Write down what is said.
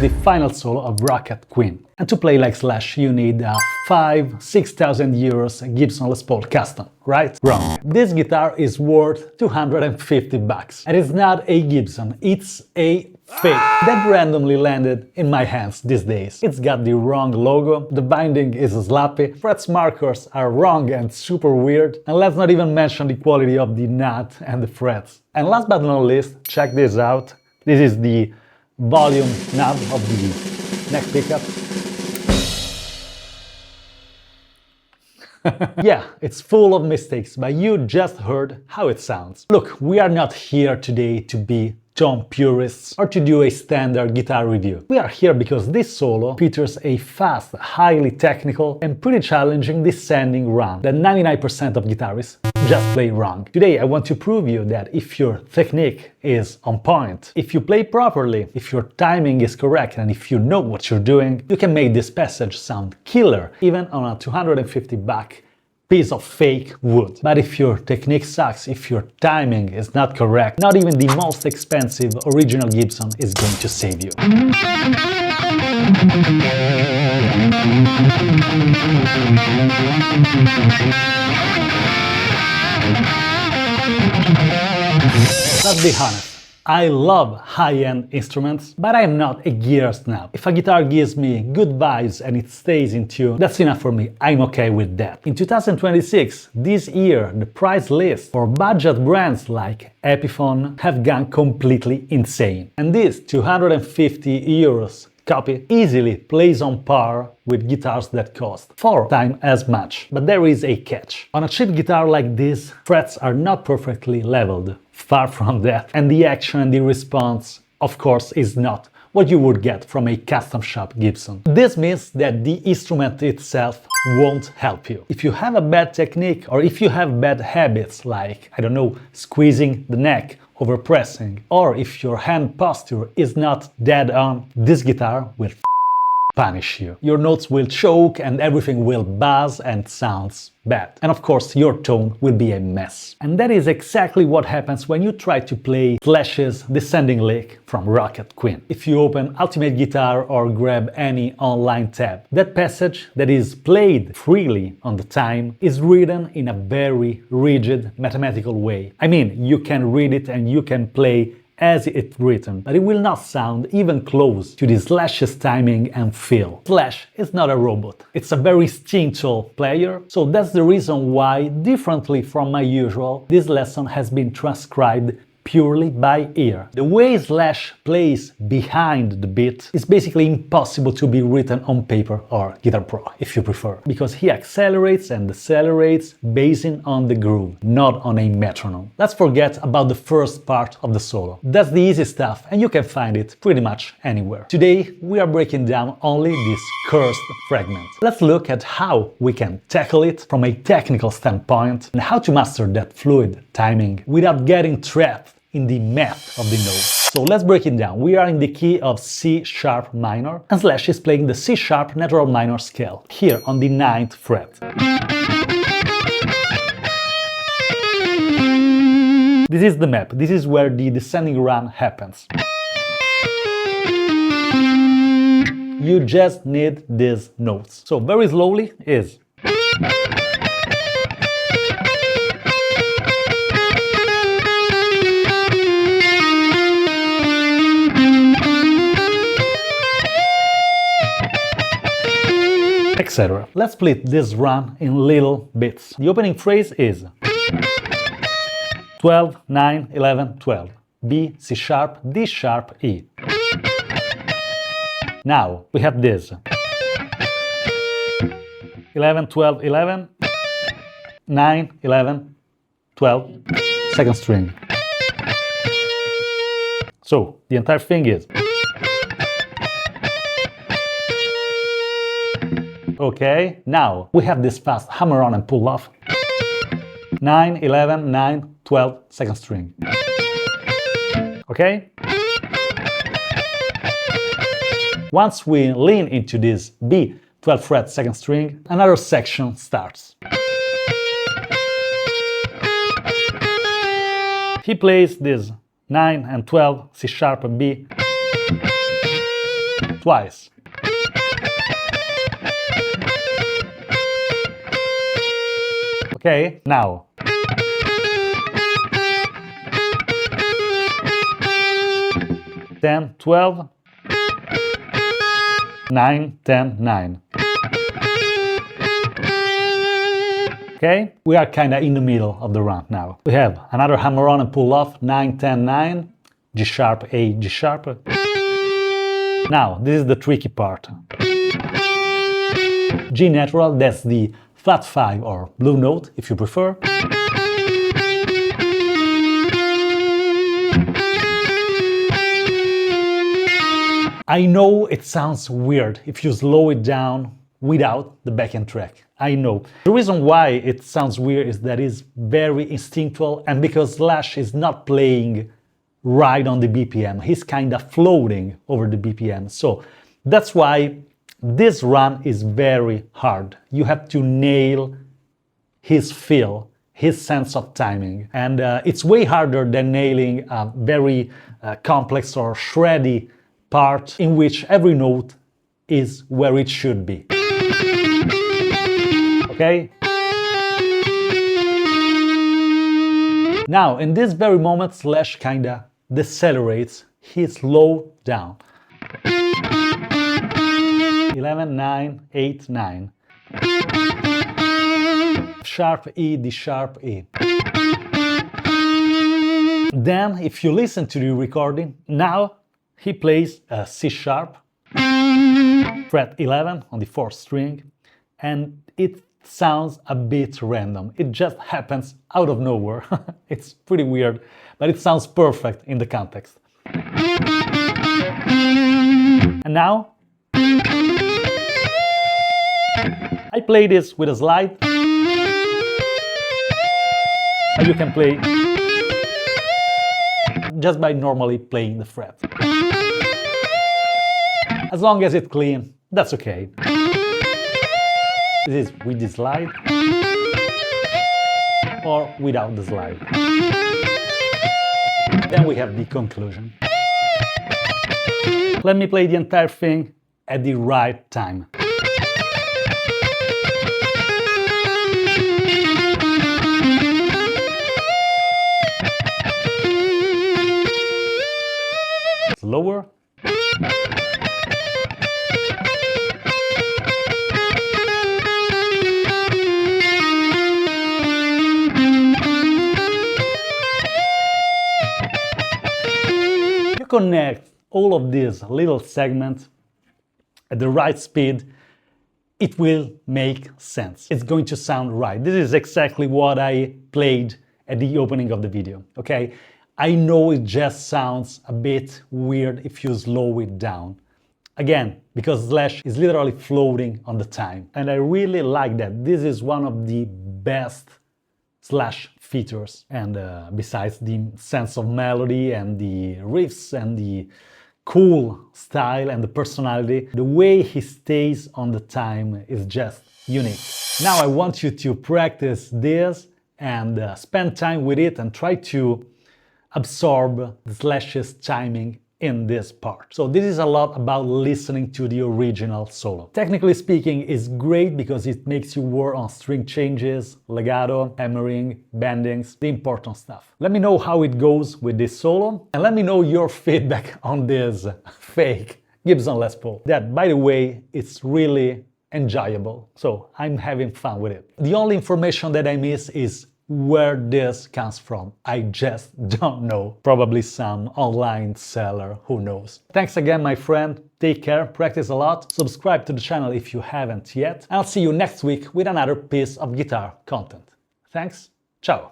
the final solo of Rocket Queen. And to play like Slash, you need a 5,000–6,000 euros Gibson Les Paul Custom, right? Wrong. This guitar is worth 250 bucks. And it's not a Gibson, it's a fake that randomly landed in my hands these days. It's got the wrong logo, the binding is sloppy, frets markers are wrong and super weird, and let's not even mention the quality of the nut and the frets. And last but not least, check this out. This is the volume knob of the neck pickup. Yeah, it's full of mistakes, but you just heard how it sounds. Look, we are not here today to be tone purists or to do a standard guitar review. We are here because this solo features a fast, highly technical and pretty challenging descending run that 99% of guitarists just play wrong. Today I want to prove you that if your technique is on point, if you play properly, if your timing is correct and if you know what you're doing, you can make this passage sound killer even on a 250 buck piece of fake wood. But if your technique sucks, if your timing is not correct, not even the most expensive original Gibson is going to save you. Let's be honest. I love high-end instruments, but I am not a gear snob. If a guitar gives me good vibes and it stays in tune, that's enough for me, I'm okay with that. In 2026, this year, the price list for budget brands like Epiphone have gone completely insane. And this 250 euros copy easily plays on par with guitars that cost 4 times as much. But there is a catch. On a cheap guitar like this, frets are not perfectly leveled. Far from that. And the action and the response, of course, is not what you would get from a custom shop Gibson. This means that the instrument itself won't help you. If you have a bad technique or if you have bad habits like, I don't know, squeezing the neck, overpressing, or if your hand posture is not dead on, this guitar will punish you. Your notes will choke and everything will buzz and sounds bad. And of course, your tone will be a mess. And that is exactly what happens when you try to play Slash's Descending Lick from Rocket Queen. If you open Ultimate Guitar or grab any online tab, that passage that is played freely on the time is written in a very rigid mathematical way. I mean, you can read it and you can play as it's written, but it will not sound even close to the Slash's timing and feel. Slash is not a robot, it's a very instinctual player, so that's the reason why, differently from my usual, this lesson has been transcribed purely by ear. The way Slash plays behind the beat is basically impossible to be written on paper or Guitar Pro, if you prefer, because he accelerates and decelerates basing on the groove, not on a metronome. Let's forget about the first part of the solo. That's the easy stuff and you can find it pretty much anywhere. Today we are breaking down only this cursed fragment. Let's look at how we can tackle it from a technical standpoint and how to master that fluid timing without getting trapped in the math of the notes. So let's break it down. We are in the key of C sharp minor and Slash is playing the C sharp natural minor scale, here on the 9th fret. This is the map, this is where the descending run happens. You just need these notes. So very slowly is. Etc. Let's split this run in little bits. The opening phrase is 12, 9, 11, 12. B, C sharp, D sharp, E. Now we have this 11, 12, 11, 9, 11, 12, second string. So the entire thing is. Okay, now we have this fast hammer on and pull off. 9, 11, 9, 12, second string. Okay? Once we lean into this B, 12th fret second string, another section starts. He plays this 9 and 12, C sharp and B. twice. Okay, now. Ten, 12, 9, 10, 9. Okay, we are kind of in the middle of the round now. We have another hammer on and pull off, 9, 10, 9, G sharp, A, G sharp. Now, this is the tricky part. G natural, that's the flat 5 or blue note, if you prefer. I know it sounds weird if you slow it down without the backing track. I know. The reason why it sounds weird is that it's very instinctual, and because Slash is not playing right on the BPM, he's kind of floating over the BPM. So that's why this run is very hard. You have to nail his feel, his sense of timing. And it's way harder than nailing a very complex or shreddy part in which every note is where it should be. Okay? Now, in this very moment, Slash kinda decelerates, he slows down. 11, 9, 8, 9. Sharp E, D sharp E. Then, if you listen to the recording, now he plays a C sharp, fret 11 on the 4th string, and it sounds a bit random. It just happens out of nowhere. It's pretty weird, but it sounds perfect in the context. And now, I play this with a slide. And you can play just by normally playing the fret. As long as it's clean, that's okay. This is with the slide or without the slide. Then we have the conclusion. Let me play the entire thing at the right time. Slower. You connect all of these little segments at the right speed, it will make sense. It's going to sound right. This is exactly what I played at the opening of the video, okay? I know it just sounds a bit weird if you slow it down. Again, because Slash is literally floating on the time. And I really like that. This is one of the best Slash features. And besides the sense of melody and the riffs and the cool style and the personality, the way he stays on the time is just unique. Now I want you to practice this and spend time with it and try to absorb Slash's timing in this part. So this is a lot about listening to the original solo. Technically speaking, it's great because it makes you work on string changes, legato, hammering, bendings, the important stuff. Let me know how it goes with this solo, and let me know your feedback on this fake Gibson Les Paul. That, by the way, it's really enjoyable, so I'm having fun with it. The only information that I miss is where this comes from. I just don't know. Probably some online seller, who knows. Thanks again, my friend. Take care, practice a lot, subscribe to the channel if you haven't yet. I'll see you next week with another piece of guitar content. Thanks, ciao!